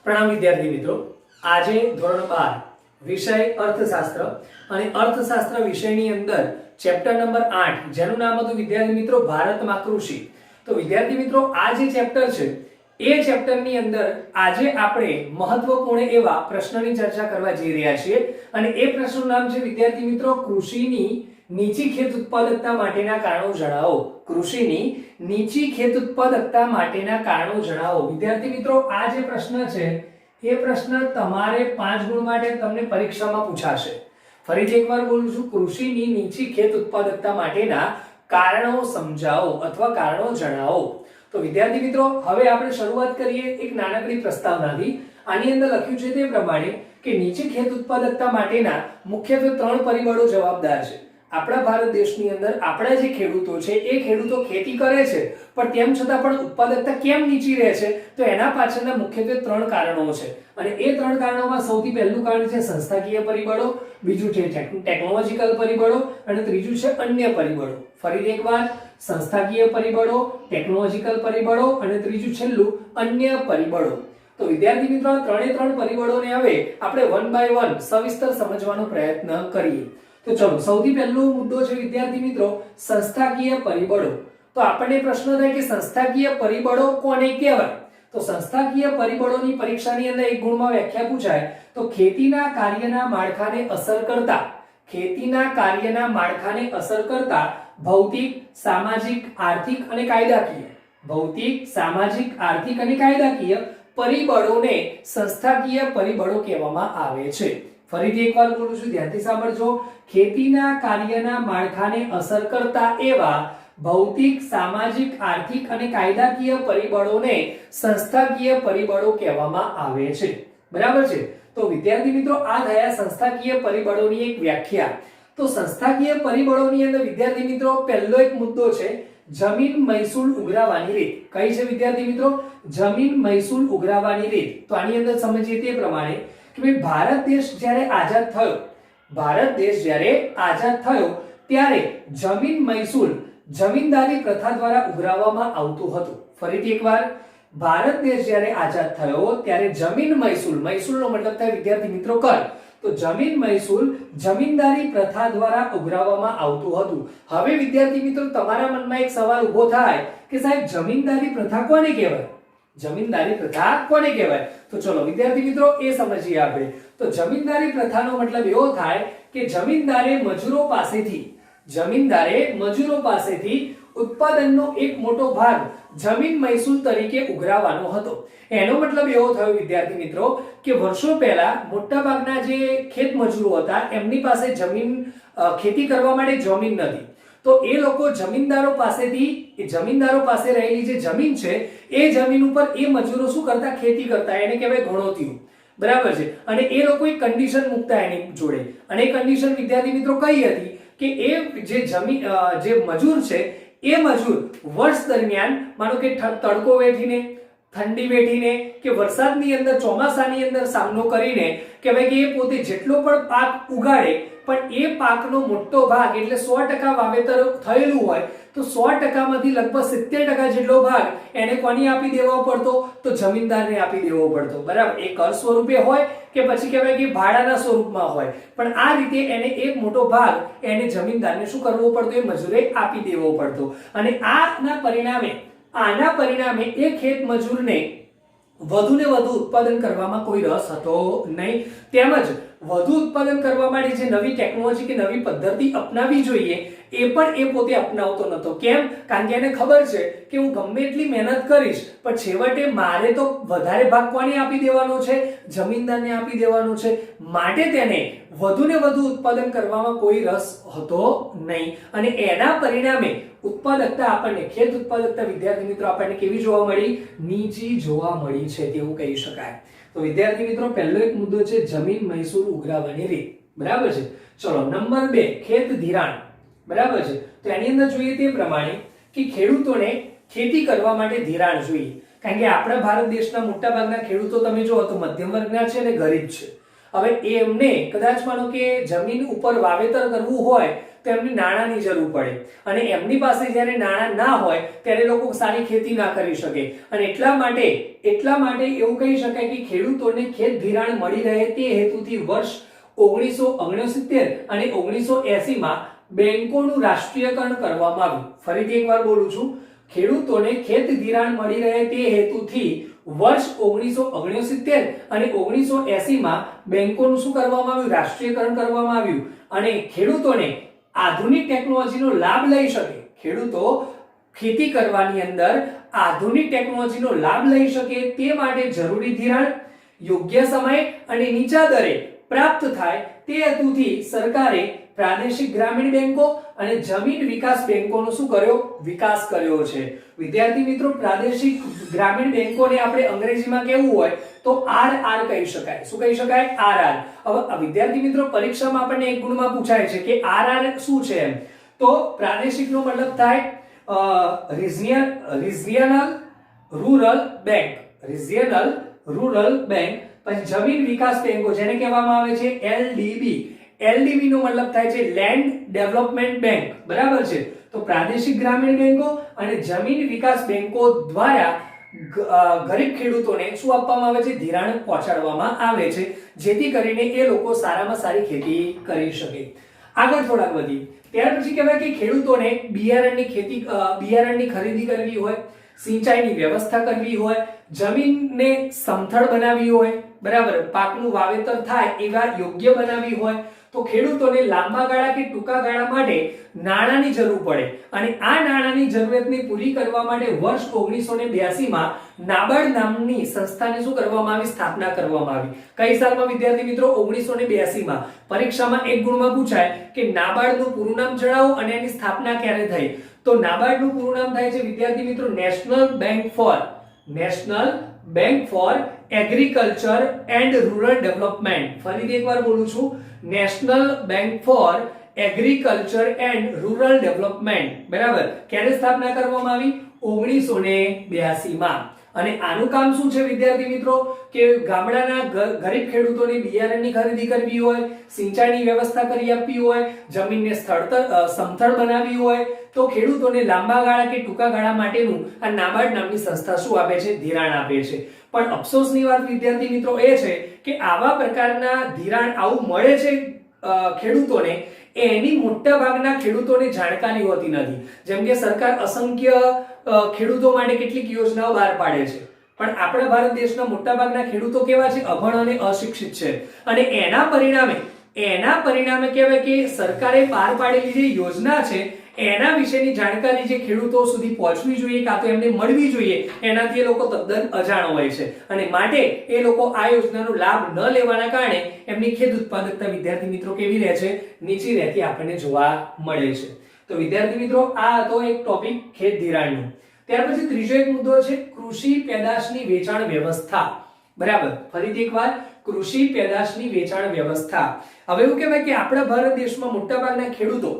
પ્રણામ વિદ્યાર્થી મિત્રો, આજે ધોરણ 12 વિષય અર્થશાસ્ત્ર અને અર્થશાસ્ત્ર વિષયની અંદર ચેપ્ટર નંબર 8 જેનું નામ હતું વિદ્યાર્થી મિત્રો ભારતમાં કૃષિ. તો વિદ્યાર્થી મિત્રો, આ જે ચેપ્ટર છે એ ચેપ્ટરની અંદર આજે આપણે મહત્વપૂર્ણ એવા પ્રશ્નની ચર્ચા કરવા જઈ રહ્યા છીએ અને એ પ્રશ્નનું નામ છે વિદ્યાર્થી મિત્રો કૃષિની નીચી ખેત ઉત્પાદકતા માટેના કારણો જણાવો. કૃષિની નીચી ખેત ઉત્પાદકતા માટેના કારણો જણાવો. વિદ્યાર્થી મિત્રો, આ જે પ્રશ્ન છે એ પ્રશ્ન તમારે 5 ગુણ માટે તમને પરીક્ષામાં પૂછાશે. ફરીથી એકવાર બોલું છું, કૃષિની નીચી ખેત ઉત્પાદકતા માટેના કારણો સમજાવો અથવા કારણો જણાવો. તો વિદ્યાર્થી મિત્રો, હવે આપણે શરૂઆત કરીએ એક નાનકડી પ્રસ્તાવનાથી. આની અંદર લખ્યું છે તે પ્રમાણે કે નીચી ખેત ઉત્પાદકતા માટેના મુખ્યત્વે 3 પરિબળો જવાબદાર છે. આપણા ભારત દેશની અંદર આપણા જે ખેડૂતો છે એ ખેડૂતો ખેતી કરે છે પણ તેમ છતાં પણ ઉત્પાદકતા કેમ નીચી રહે છે? તો એના પાછળના મુખ્યત્વે 3 કારણો છે અને એ 3 કારણોમાં સૌથી પહેલું કારણ છે સંસ્થાકીય પરિબળો, બીજું છે ટેકનોલોજીકલ પરિબળો અને ત્રીજું છે અન્ય પરિબળો. ફરી એકવાર, સંસ્થાકીય પરિબળો, ટેકનોલોજીકલ પરિબળો અને ત્રીજું છેલ્લું અન્ય પરિબળો. તો વિદ્યાર્થી મિત્રો, આ 3 પરિબળોને હવે આપણે વન બાય વન સવિસ્તર સમજવાનો પ્રયત્ન કરીએ. તો ચલો, સૌથી પહેલો મુદ્દો છે વિદ્યાર્થી મિત્રો સંસ્થાકીય પરિબળો. તો આપણને પ્રશ્ન થાય કે સંસ્થાકીય પરિબળો કોને કહેવાય? તો સંસ્થાકીય પરિબળોની પરીક્ષાની અંદર 1 ગુણમાં વ્યાખ્યા પૂછાય તો ખેતીના કાર્યના માળખાને અસર કરતા ભૌતિક, સામાજિક, આર્થિક અને કાયદાકીય પરિબળોને સંસ્થાકીય પરિબળો કહેવામાં આવે છે. ફરીથી એકવાર બોલું છું, ધ્યાનથી સાંભળજો. ખેતીના કાર્યના માળખાને અસર કરતા એવા ભૌતિક, સામાજિક, આર્થિક અને કાયદાકીય પરિબળોને સંસ્થાકીય પરિબળો કહેવામાં આવે છે. બરાબર છે? તો વિદ્યાર્થી મિત્રો, આ થયા સંસ્થાકીય પરિબળોની એક વ્યાખ્યા. તો સંસ્થાકીય પરિબળોની અંદર વિદ્યાર્થી મિત્રો પહેલો એક મુદ્દો છે જમીન મહેસૂલ ઉઘરાવવાની રીત. કઈ છે વિદ્યાર્થી મિત્રો? જમીન મહેસૂલ ઉઘરાવવાની રીત. તો આની અંદર સમજીએ તે પ્રમાણે કે ભાઈ ભારત દેશ જ્યારે આઝાદ થયો ત્યારે જમીન મહેસૂલ જમીનદારી પ્રથા દ્વારા ઉઘરાવવામાં આવતું હતું. ફરીથી એકવાર, ભારત દેશ જ્યારે આઝાદ થયો ત્યારે જમીન મહેસૂલનો મતલબ થાય વિદ્યાર્થી મિત્રો કર. તો જમીન મહેસૂલ જમીનદારી પ્રથા દ્વારા ઉઘરાવવામાં આવતું હતું. હવે વિદ્યાર્થી મિત્રો, તમારા મનમાં એક સવાલ ઉભો થાય કે સાહેબ જમીનદારી પ્રથા કોને કહેવાય? જમીનદારી પ્રથા કોને કહેવાય? તો ચલો વિદ્યાર્થી મિત્રો એ સમજીએ આપણે. તો જમીનદારી પ્રથાનો મતલબ એવો થાય કે જમીનદારે મજૂરો પાસેથી ઉત્પાદનનો એક મોટો ભાગ જમીન મહેસૂલ તરીકે ઉઘરાવવાનો હતો. એનો મતલબ એવો થયો વિદ્યાર્થી મિત્રો કે વર્ષો પહેલા મોટા ભાગના જે ખેત મજૂરો હતા એમની પાસે ખેતી કરવા માટે જમીન નથી. તો એ લોકો જમીનદારો પાસે રહેલી જે જમીન છે એ જમીન ઉપર એ મજૂરો શું કરતા? ખેતી કરતા. એને કહેવાય ઘણોતિયું. બરાબર છે? અને એ લોકો એક કન્ડિશન મૂકતા એની જોડે, અને એ કન્ડિશન વિદ્યાર્થી મિત્રો કઈ હતી કે એ જે મજૂર છે એ મજૂર વર્ષ દરમિયાન માનો કે તડકો વેઠીને, ઠંડી વેઠીને કે વરસાદની અંદર, ચોમાસાની અંદર સામનો કરીને કે ભાઈ કે એ પોતે જેટલો પણ પાક ઉગાડે પણ એ પાકનો મોટો ભાગ એટલે 100% વાવેતર થયેલું હોય તો 100% માંથી લગભગ 70% જેટલો ભાગ એને કોની આપી દેવો પડતો? તો જમીનદારને આપી દેવો પડતો. બરાબર? એ કર સ્વરૂપે હોય કે પછી કહેવાય કે ભાડાના સ્વરૂપમાં હોય, પણ આ રીતે એને એક મોટો ભાગ એને જમીનદારને શું કરવો પડતો? એ મજૂરે આપી દેવો પડતો. અને આના પરિણામે એ ખેત મજૂરને વધુને વધુ ઉત્પાદન કરવામાં કોઈ રસ હતો નહીં, તેમજ વધુ ઉત્પાદન કરવા માટે જે નવી ટેકનોલોજી કે નવી પદ્ધતિ અપનાવવી જોઈએ એ પણ એ પોતે અપનાવતો નહોતો. કેમ? કારણ કે એને ખબર છે કે હું ગમે એટલી મહેનત કરીશ પણ છેવટે મારે તો વધારે ભાગ કોને આપી દેવાનો છે? જમીનદારને આપી દેવાનો છે. માટે તેને વધુને વધુ ઉત્પાદન કરવામાં કોઈ રસ હતો નહીં અને એના પરિણામે ખેત ઉત્પાદકતા વિદ્યાર્થી મિત્રો આપણને કેવી જોવા મળી? નીચી જોવા મળી છે તેવું કહી શકાય. તો વિદ્યાર્થી મિત્રો, પહેલો એક મુદ્દો છે જમીન મહેસૂલ ઉઘરાવવાની રીત. બરાબર છે? ચલો, નંબર 2 ખેત ધિરાણ. બરાબર છે? તો એની અંદર જોઈએ તે પ્રમાણે કે ખેડૂતોને ખેતી કરવા માટે ધિરાણ જોઈએ. કારણ કે આપણા ભારત દેશના મોટા ભાગના ખેડૂતો તમે જુઓ તો મધ્યમ વર્ગના છે અને ગરીબ છે. હવે એમને કદાચ માનો કે જમીન ઉપર વાવેતર કરવું હોય તો એમને નાણાંની જરૂર પડે, અને એમની પાસે જ્યારે નાણાં ના હોય ત્યારે લોકો સારી ખેતી ના કરી શકે, અને એટલા માટે એવું કહી શકાય કે ખેડૂતોને ખેત ધિરાણ મળી રહે તે હેતુથી વર્ષ 1969 અને 1980 માં બેંકોનું રાષ્ટ્રીયકરણ કરવામાં આવ્યું. ફરીથી એકવાર બોલું છું, ખેડૂતોને ખેત ધિરાણ મળી રહે તે હેતુથી વર્ષ 1969 અને 1980 માં બેંકોનું શું કરવામાં આવ્યું? રાષ્ટ્રીયકરણ કરવામાં આવ્યું. અને ખેડૂતોને આધુનિક ટેકનોલોજીનો લાભ લઈ શકે, ખેડૂતો ખેતી કરવાની અંદર આધુનિક ટેકનોલોજીનો લાભ લઈ શકે તે માટે જરૂરી ધિરાણ યોગ્ય સમય અને નીચા દરે પ્રાપ્ત થાય તે હેતુથી સરકારે પ્રાદેશિક ગ્રામીણ બેંકો અને જમીન વિકાસ બેંકોનો શું કર્યો? વિકાસ કર્યો છે. વિદ્યાર્થી મિત્રો, પ્રાદેશિક ગ્રામીણ બેંકોને આપણે અંગ્રેજીમાં કેવું હોય તો આરઆર કહી શકાય. શું કહી શકાય? આરઆર. હવે વિદ્યાર્થી મિત્રો, પરીક્ષામાં આપણને એક ગુણમાં પૂછાય છે કે આરઆર શું છે એમ. તો પ્રાદેશિકનો મતલબ થાય regional rural bank, regional rural bank. પછી જમીન વિકાસ બેંકો જેને કહેવામાં આવે છે એલડીબી, એલડીબી નો મતલબ થાય છે લેન્ડ ડેવલપમેન્ટ બેંક, બરાબર છે. તો પ્રાદેશિક ગ્રામીણ બેંકો અને જમીન વિકાસ બેંકો દ્વારા ગરીબ ખેડૂતોને શું આપવામાં આવે છે? ધિરાણ પહોંચાડવામાં આવે છે, જેથી કરીને એ લોકો સારામાં સારી ખેતી કરી શકે. આગળ થોડાક વધીએ. ત્યાર પછી કહેવાય કે ખેડૂતોને બિયારણની ખરીદી કરવી હોય, સિંચાઈની વ્યવસ્થા કરવી હોય, જમીનને સમથળ બનાવવી હોય, બરાબર, પાકનું વાવેતર થાય એવા યોગ્ય બનાવવી હોય, તો ખેડૂતોને લાંબા ગાળા કે ટૂંકા ગાળા માટે નાણાંની જરૂર પડે. અને આ નાણાંની જરૂરિયાતને પૂરી કરવા માટે વર્ષ 1982 માં નાબાર્ડ નામની સંસ્થાને શું કરવામાં આવી? સ્થાપના કરવામાં આવી. કઈ સાલમાં વિદ્યાર્થી મિત્રો? 1982 માં. પરીક્ષામાં એક ગુણમાં પૂછાય કે નાબાર્ડનું પૂરું નામ જણાવો અને એની સ્થાપના ક્યારે થઈ. તો નાબાર્ડનું પૂરું નામ થાય છે વિદ્યાર્થી મિત્રો national bank four agriculture and rural development. ફરીથી એકવાર બોલું છું, national bank four agriculture and rural development, બરાબર. ક્યારે સ્થાપના કરવામાં આવી? 1982 માં. અને આનું કામ શું છે વિદ્યાર્થી મિત્રો? કે ગામડાના ગરીબ ખેડૂતોને બિયારણની ખરીદી કરવી હોય, સિંચાઈની વ્યવસ્થા કરી આપવી હોય, જમીનને સમથળ બનાવવી હોય, તો ખેડૂતોને લાંબા ગાળા કે ટૂંકા ગાળા માટેનું આ નાબાર્ડ નામની સંસ્થા શું આપે છે? ધિરાણ આપે છે. પણ અફસોસની વાત વિદ્યાર્થી મિત્રો એ છે કે આવા પ્રકારના ધિરાણ આવું મળે છે ખેડૂતોને, એની મોટા ભાગના ખેડૂતોને જાણકારી હોતી નથી. જેમ કે સરકાર અસંખ્ય ખેડૂતો માટે કેટલીક યોજનાઓ બહાર પાડે છે, પણ આપણા ભારત દેશના મોટા ભાગના ખેડૂતો કેવા છે? અભણ અને અશિક્ષિત છે. અને એના પરિણામે કહેવાય કે સરકારે બહાર પાડેલી જે યોજના છે એના વિશેની જાણકારી જે ખેડૂતો સુધી પહોંચવી જોઈએ કાં તો એમને મળવી જોઈએ, એનાથી એ લોકો તદ્દન અજાણ હોય છે. અને માટે એ લોકો આ યોજનાનો લાભ ન લેવાના કારણે એમની ખેત ઉત્પાદકતા વિદ્યાર્થી મિત્રો કેવી રહે છે? નીચી રહેતી આપણને જોવા મળે છે. તો વિદ્યાર્થી મિત્રો, આ હતો એક ટોપિક ખેત ધિરાણનો. ત્યાર પછી ત્રીજો એક મુદ્દો છે કૃષિ પેદાશની વેચાણ વ્યવસ્થા, બરાબર. ફરીથી એકવાર, કૃષિ પેદાશની વેચાણ વ્યવસ્થા. હવે એવું કહેવાય કે આપણા ભારત દેશમાં મોટાભાગના ખેડૂતો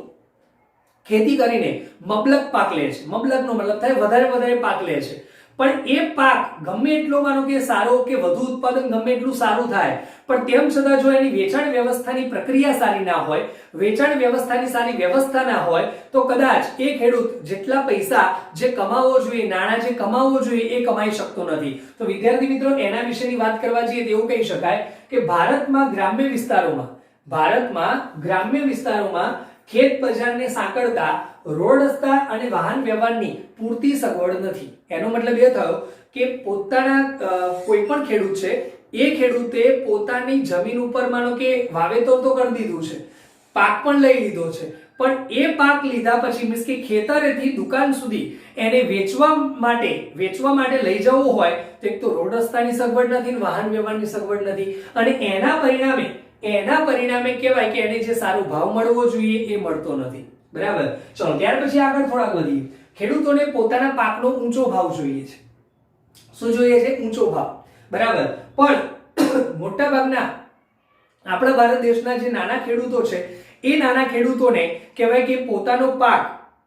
ખેતી કરીને મબલક પાક લે છે. મબલકનો મતલબ થાય વધારે પાક લે છે, પણ એ પાક ગમે એટલો માનો કે સારો કે વધુ ઉત્પાદન ગમે એટલું સારું થાય, પણ તેમ છતાં જો એની વેચાણ વ્યવસ્થાની પ્રક્રિયા સારી ના હોય, વેચાણ વ્યવસ્થાની સારી વ્યવસ્થા ના હોય, તો કદાચ એ ખેડૂત જેટલા પૈસા જે કમાવો જોઈએ, નાણાં જે કમાવો જોઈએ એ કમાઈ શકતો નથી. તો વિદ્યાર્થી મિત્રો, એના વિશેની વાત કરવા જઈએ તો એવું કહી શકાય કે ભારતમાં ગ્રામ્ય વિસ્તારોમાં ખેત બજારને સાંકળતા રોડ રસ્તા અને વાહન વ્યવહારની પૂરતી સગવડ નથી. એનો મતલબ એ થયો કે કોઈ પણ ખેડૂત છે, એ ખેડૂતે પોતાની જમીન ઉપર માનો કે વાવેતર તો કરી દીધું છે, પાક પણ લઈ લીધો છે, પણ એ પાક લીધા પછી મીન્સ કે ખેતરેથી દુકાન સુધી એને વેચવા માટે લઈ જવું હોય તો એક તો રોડ રસ્તાની સગવડ નથી, વાહન વ્યવહારની સગવડ નથી, અને એના પરિણામે કહેવાય કે એને જે સારો ભાવ મળવો જોઈએ એ મળતો નથી. બરાબર. ચલો ત્યાર પછી આગળ થોડાક વધીએ. ખેડૂતોને પોતાના પાકનો ઊંચો ભાવ જોઈએ છે. શું જોઈએ છે? ઊંચો ભાવ, બરાબર. પણ મોટા ભાગના આપણા ભારત દેશના જે નાના ખેડૂતો છે, એ નાના ખેડૂતોને કહેવાય કે પોતાનો પાક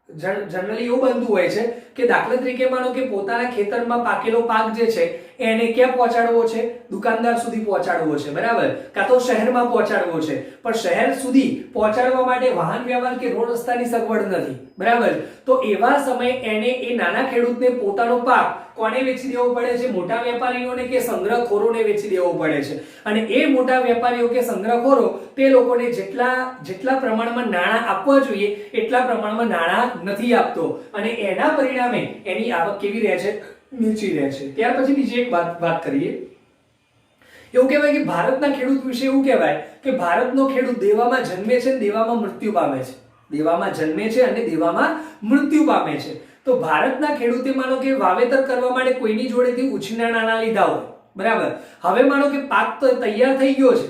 જનરલી એવું બનતું હોય છે કે દાખલા તરીકે માનો કે પોતાના ખેતરમાં પાકેલો પાક જે છે એને ક્યાં પહોંચાડવો છે? દુકાનદાર સુધી પહોંચાડવો છે, બરાબર, કાં તો શહેરમાં પહોંચાડવો છે, પણ શહેર સુધી પહોંચાડવા માટે વાહન વ્યવહાર કે રોડ રસ્તાની સગવડ નથી, બરાબર. તો એવા સમયે એને એ નાના ખેડૂતને પોતાનો પાક કોને વેચી દેવો પડે છે? મોટા વેપારીઓને કે સંગ્રહખોરોને વેચી દેવો પડે છે. અને એ મોટા વેપારીઓ કે સંગ્રહખોરો તે લોકોને જેટલા પ્રમાણમાં નાણાં આપવા જોઈએ એટલા પ્રમાણમાં નાણાં નથી આપતો, અને એના પરિણામે એની આવક કેવી રહે છે? નીચી રહે છે. ત્યાર પછી બીજી એક વાત કરીએ. એવું કહેવાય કે ભારતના ખેડૂત વિશે એવું કહેવાય કે ભારતનો ખેડૂત દેવામાં જન્મે છે અને દેવામાં મૃત્યુ પામે છે. દેવામાં જન્મે છે અને દેવામાં મૃત્યુ પામે છે. તો ભારતના ખેડૂતે માનો કે વાવેતર કરવા માટે કોઈની જોડેથી ઉછીના નાણાં લીધા હોય, બરાબર. હવે માનો કે પાક તો તૈયાર થઈ ગયો છે,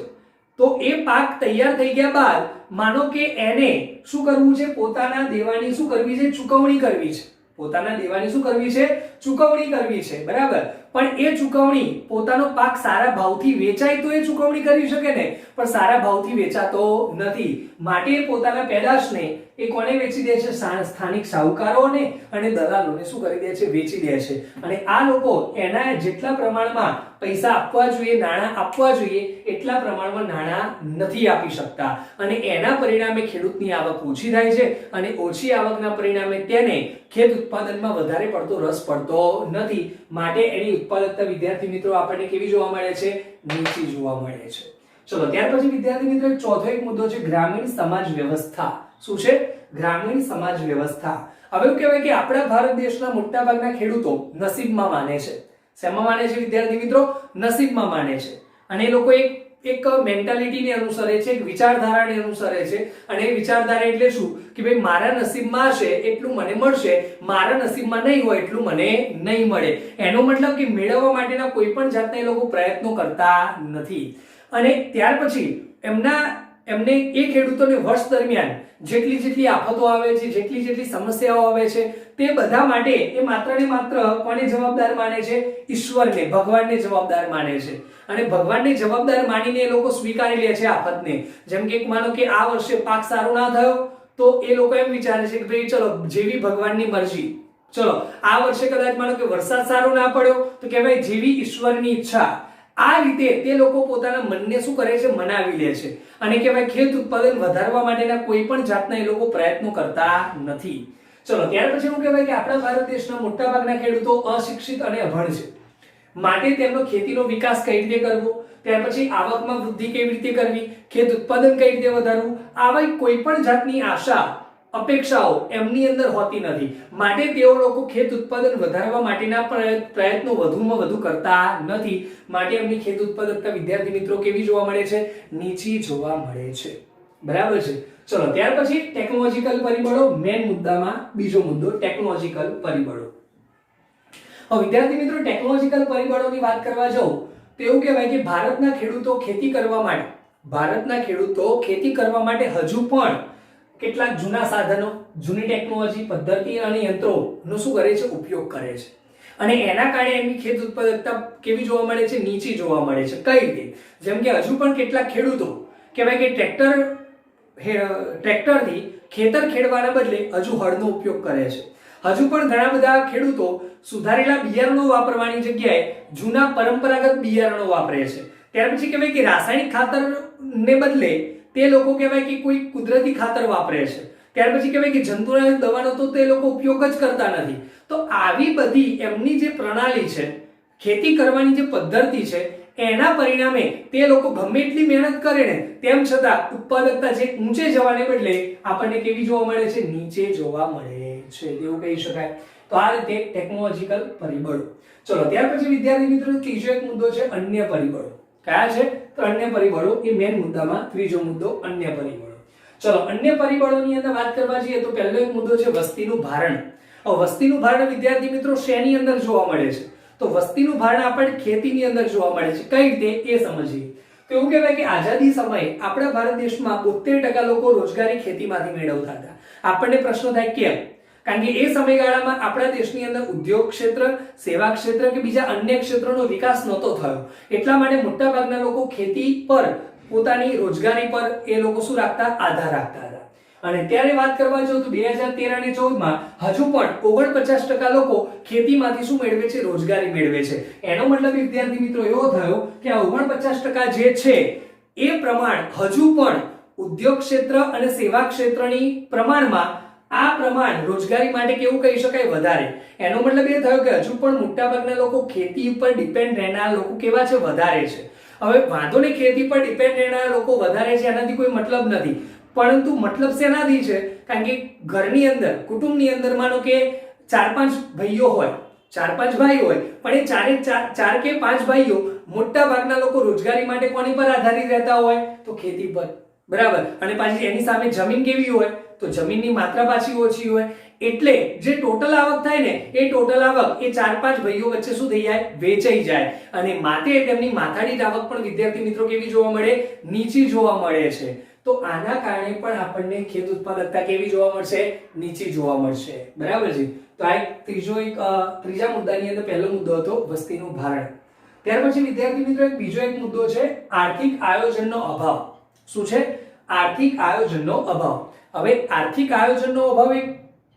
તો એ પાક તૈયાર થઈ ગયા બાદ માનો કે એને શું કરવું છે? પોતાના દેવાની શું કરવી છે? ચૂકવણી કરવી છે. પોતાના દેવાની શું કરવી છે? ચૂકવણી કરવી છે, બરાબર. પણ એ ચૂકવણી પોતાનો પાક સારા ભાવથી વેચાય તો એ ચૂકવણી કરી શકે ને, પણ સારા ભાવથી વેચાતો નથી, માટે પોતાના પેદાશને એ કોને વેચી દે છે? સ્થાનિક શાહુકારોને અને દલાલોને શું કરી દે છે? વેચી દે છે. અને આ લોકો એના જેટલા પ્રમાણમાં પૈસા આપવા જોઈએ, નાણાં આપવા જોઈએ એટલા પ્રમાણમાં નાણાં નથી આપી શકતા, અને એના પરિણામે ખેડૂતની આવક ઓછી થાય છે, અને ઓછી આવકના પરિણામે તેને ખેત ઉત્પાદનમાં વધારે પડતો રસ પડતો નથી, માટે એની ઉત્પાદકતા વિદ્યાર્થી મિત્રો આપણને કેવી જોવા મળે છે? નીચી જોવા મળે છે. ચલો ત્યાર પછી વિદ્યાર્થી મિત્રો ચોથો એક મુદ્દો છે ગ્રામીણ સમાજ વ્યવસ્થા. શું છે? ગ્રામીણ સમાજ વ્યવસ્થા. હવે એવું કહેવાય કે આપણા ભારત દેશના મોટા ભાગના ખેડૂતો નસીબમાં માને છે. શેમાં માને છે વિદ્યાર્થી મિત્રો? નસીબમાં માને છે. અને એ લોકો એક મેન્ટાલિટીને અનુસરે છે, એક વિચારધારાને અનુસરે છે, અને એ વિચારધારા એટલે શું કે ભાઈ મારા નસીબમાં હશે એટલું મને મળશે, મારા નસીબમાં નહીં હોય એટલું મને નહીં મળે. એનો મતલબ કે મેળવવા માટેના કોઈ પણ જાતના એ લોકો પ્રયત્નો કરતા નથી. અને ત્યાર પછી એમને એ ખેડૂતોને વર્ષ દરમિયાન જેટલી આફતો આવે છે, જેટલી સમસ્યાઓ આવે છે, તે બધા માટે એ માત્ર ને માત્ર કોને જવાબદાર માને છે? ઈશ્વરને, ભગવાનને જવાબદાર માને છે. અને ભગવાનને જવાબદાર માનીને એ લોકો સ્વીકારી લે છે આફતને. જેમ કે માનો કે આ વર્ષે પાક સારો ના થયો તો એ લોકો એમ વિચારે છે કે ભાઈ ચલો જેવી ભગવાનની મરજી, ચલો આ વર્ષે કદાચ માનો કે વરસાદ સારો ના પડ્યો તો કહેવાય જેવી ઈશ્વરની ઈચ્છા. આ રીતે તે લોકો પોતાના મનને શું કરે છે? મનાવી લે છે, અને કહેવાય ખેત ઉત્પાદન વધારવા માટેના કોઈ પણ જાતના એ લોકો પ્રયત્નો કરતા નથી. ચલો ત્યાર પછી એવું કહેવાય કે આપણા ભારત દેશના મોટા ભાગના ખેડૂતો અશિક્ષિત અને અભણ છે, માટે તેમનો ખેતીનો વિકાસ કઈ રીતે કરવો, ત્યાર પછી આવકમાં વૃદ્ધિ કેવી રીતે કરવી, ખેત ઉત્પાદન કઈ રીતે વધારવું, આવા કોઈ પણ જાતની આશા અપેક્ષાઓ એમની અંદર હોતી નથી, માટે તેઓ લોકો ખેત ઉત્પાદન વધારવા માટેના પ્રયત્નો વધુમાં વધુ કરતા નથી, માટે એમની ખેત ઉત્પાદકતા વિદ્યાર્થી મિત્રો કેવી જોવા મળે છે? નીચી જોવા મળે છે, બરાબર છે. ચલો ત્યાર પછી ટેકનોલોજીકલ પરિબળો. મેન મુદ્દામાં બીજો મુદ્દો ટેકનોલોજીકલ પરિબળો. હવે વિદ્યાર્થી મિત્રો ટેકનોલોજીકલ પરિબળોની વાત કરવા જાઉં તો એવું કહેવાય કે ભારતના ખેડૂતો ખેતી કરવા માટે હજુ પણ કેટલાક જૂના સાધનો, જૂની ટેકનોલોજી, પદ્ધતિ અને યંત્રોનો શું કરે છે? ઉપયોગ કરે છે, અને એના કારણે એમની ખેત ઉત્પાદકતા કેવી જોવા મળે છે? નીચી જોવા મળે છે. કઈ રીતે? જેમ કે હજુ પણ કેટલાક ખેડૂતો કહેવાય કે ટ્રેક્ટરથી ખેતર ખેડવાના બદલે હજુ હળનો ઉપયોગ કરે છે. હજુ પણ ઘણા બધા ખેડૂતો સુધારેલા બિયારણો વાપરવાની જગ્યાએ જૂના પરંપરાગત બિયારણો વાપરે છે. ત્યાર પછી કહેવાય કે રાસાયણિક ખાતરને બદલે તે લોકો કહેવાય કે કોઈ કુદરતી ખાતર વાપરે છે. ત્યાર પછી કહેવાય કે જંતુનાશક દવાનો તો તે લોકો ઉપયોગ જ કરતા નથી. તો આવી બધી એમની જે પ્રણાલી છે, ખેતી કરવાની જે પદ્ધતિ છે, એના પરિણામે તે લોકો ગમે એટલી મહેનત કરે ને તેમ છતાં ઉત્પાદકતા જે ઊંચે જવાને બદલે આપણને કેવી જોવા મળે છે? નીચે જોવા મળે છે, એવું કહી શકાય. તો આ રીતે ટેકનોલોજીકલ પરિબળો. ચલો ત્યાર પછી વિદ્યાર્થી મિત્રો ત્રીજો એક મુદ્દો છે અન્ય પરિબળો. કયા છે? તો અન્ય પરિબળો એ મેન મુદ્દામાં ત્રીજો મુદ્દો અન્ય પરિબળો. ચલો અન્ય પરિબળોની અંદર વાત કરવા જઈએ તો પહેલો એક મુદ્દો છે વસ્તીનું ભારણ. હવે વસ્તીનું ભારણ વિદ્યાર્થી મિત્રો શેની અંદર જોવા મળે છે? તો વસ્તીનું ભારણ આપણે ખેતીની અંદર જોવા મળે છે. કઈ રીતે એ સમજીએ તો એવું કહેવાય કે આઝાદી સમયે આપણા ભારત દેશમાં 72% લોકો રોજગારી ખેતીમાંથી મેળવતા હતા. આપણને પ્રશ્ન થાય કેમ? કારણ કે એ સમયગાળામાં આપણા દેશની અંદર ઉદ્યોગ ક્ષેત્ર, સેવા ક્ષેત્ર કે બીજા અન્ય ક્ષેત્રોનો વિકાસ નહોતો થયો, એટલા માટે મોટા ભાગના લોકો ખેતી પર, પોતાની રોજગારી પર એ લોકો શું રાખતા? આધાર રાખતા હતા. અને ત્યારે વાત કરવા જાઉં તો 2013 અને 14 હજુ પણ 49% લોકો ખેતીમાંથી શું મેળવે છે? રોજગારી મેળવે છે. એનો મતલબ વિદ્યાર્થી મિત્રો એવો થયો કે આ 49% જે છે એ પ્રમાણ હજુ પણ ઉદ્યોગ ક્ષેત્ર અને સેવા ક્ષેત્રની પ્રમાણમાં આ પ્રમાણ રોજગારી માટે કેવું કહી શકાય? વધારે. એનો મતલબ એ થયો કે હજુ પણ મોટાભાગના લોકો ખેતી ઉપર ડિપેન્ડ રહેનાર લોકો કેવા છે? વધારે છે. હવે વાંધો નહીં, ખેતી પર ડિપેન્ડ રહેનાર લોકો વધારે છે એનાથી કોઈ મતલબ નથી, પરંતુ મતલબ શેનાથી છે? કારણ કે ઘરની અંદર, કુટુંબની અંદર માનો કે 4-5 ભાઈઓ હોય, 4-5 ભાઈ હોય, પણ એ ચાર કે 5 ભાઈઓ મોટા ભાગના લોકો રોજગારી માટે કોની પર આધારિત રહેતા હોય? તો ખેતી પર. બરાબર. અને પાછી એની સામે જમીન કેવી હોય? તો જમીનની માત્રા પાછી ઓછી હોય. એટલે જે ટોટલ આવક થાય ને એ ટોટલ આવક એ 4-5 ભાઈઓ વચ્ચે શું થઈ જાય? વેચાઈ જાય. અને માટે તેમની માથાદીઠ આવક પણ વિદ્યાર્થી મિત્રો કેવી જોવા મળે? નીચી જોવા મળે છે. તો આના કારણે પણ આપણને ખેત ઉત્પાદકતા કેવી જોવા મળશે? નીચી જોવા મળશે. બરાબર છે. તો આ ત્રીજા મુદ્દાની અંદર પહેલો મુદ્દો હતો વસ્તીનું ભારણ. ત્યાર પછી વિદ્યાર્થી મિત્રો બીજો એક મુદ્દો છે આર્થિક આયોજનનો અભાવ. શું છે? આર્થિક આયોજનનો અભાવ. હવે આર્થિક આયોજનનો અભાવ એ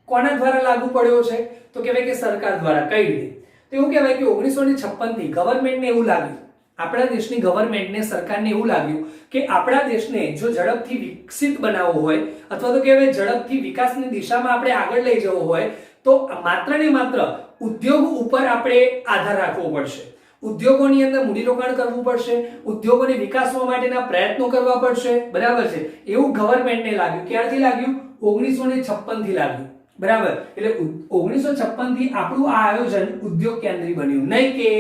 કોના દ્વારા લાગુ પડ્યો છે? તો કહેવાય કે સરકાર દ્વારા. કઈ રીતે? તો એવું કહેવાય કે 1956 થી ગવર્નમેન્ટને એવું લાગ્યું, આપણા દેશની ગવર્નમેન્ટને, સરકારને એવું લાગ્યું કે આપણા દેશને જો ઝડપથી વિકસિત બનાવવો હોય અથવા તો કહેવાય ઝડપથી વિકાસની દિશામાં આપણે આગળ લઈ જવો હોય તો માત્ર ને માત્ર ઉદ્યોગ ઉપર આપણે આધાર રાખવો પડશે. ઉદ્યોગોની અંદર મૂડીરોકાણ કરવું પડશે, ઉદ્યોગોને વિકાસવા માટેના પ્રયત્નો કરવા પડશે. બરાબર છે. એવું ગવર્નમેન્ટને લાગ્યું. ક્યારથી લાગ્યું? 1956 થી લાગ્યું. બરાબર. એટલે 1956 થી આપણું આ આયોજન ઉદ્યોગ કેન્દ્રિત બન્યું, નહીં કે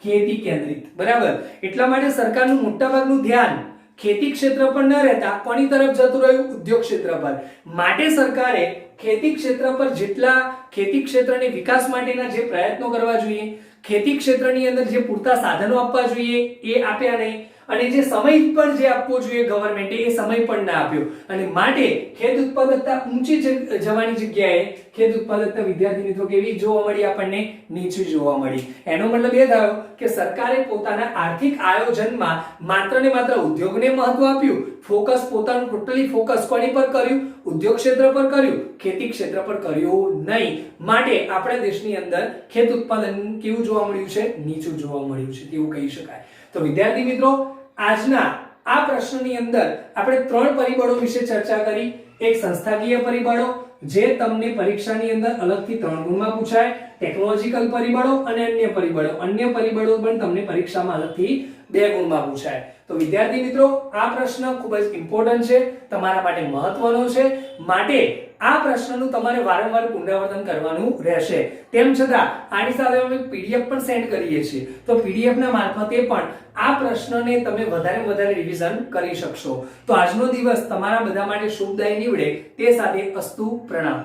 ખેતી કેન્દ્રિત. બરાબર. એટલા માટે સરકારનું મોટાભાગનું ધ્યાન ખેતી ક્ષેત્ર પર ન રહેતા કોની તરફ જતું રહ્યું? ઉદ્યોગ ક્ષેત્ર પર. માટે સરકારે ખેતી ક્ષેત્ર પર જેટલા ખેતી ક્ષેત્રને વિકાસ માટેના જે પ્રયત્નો કરવા જોઈએ, ખેતી ક્ષેત્રની અંદર જે પૂરતા સાધનો આપવા જોઈએ એ આપ્યા નહીં, અને જે સમય પર જે આપવો જોઈએ ગવર્નમેન્ટે એ સમય પણ ના આપ્યો. અને માટે ખેત ઉત્પાદકતા ઊંચી જવાની જગ્યાએ ખેત ઉત્પાદકતા વિદ્યાર્થી મિત્રો કેવી જોવા મળી? આપણને નીચી જોવા મળી. એનો મતલબ એ થયો કે સરકારે પોતાના આર્થિક આયોજનમાં માત્ર ને માત્ર ઉદ્યોગને મહત્વ આપ્યું. ફોકસ પોતાનું ટોટલી ફોકસ કોની પર કર્યું? ઉદ્યોગ ક્ષેત્ર પર કર્યું, ખેતી ક્ષેત્ર પર કર્યું નહીં. માટે આપણા દેશની અંદર ખેત ઉત્પાદન કેવું જોવા મળ્યું છે? નીચું જોવા મળ્યું છે તેવું કહી શકાય. તો વિદ્યાર્થી મિત્રો આજના આ પ્રશ્નની અંદર આપણે 3 પરિબળો વિશે ચર્ચા કરી. એક સંસ્થાકીય પરિબળો જે તમને પરીક્ષાની અંદર અલગથી 3 ગુણમાં પૂછાય, ટેકનોલોજીકલ પરિબળો અને અન્ય પરિબળો. અન્ય પરિબળો પણ તમને પરીક્ષામાં અલગથી 2 ગુણમાં પૂછાય. તો વિદ્યાર્થી મિત્રો આ પ્રશ્ન ખૂબ જ ઇમ્પોર્ટન્ટ છે, તમારા માટે મહત્વનો છે. માટે આ પ્રશ્નનું તમારે વારંવાર પુનરાવર્તન કરવાનું રહેશે. તેમ છતાં આની સાથે અમે પીડીએફ પણ સેન્ડ કરીએ છીએ, તો પીડીએફ ના મારફતે પણ આ પ્રશ્નને તમે વધારે રિવિઝન કરી શકશો. તો આજનો દિવસ તમારા બધા માટે શુભદાયી નીવડે તે સાથે અસ્તુ. પ્રણામ.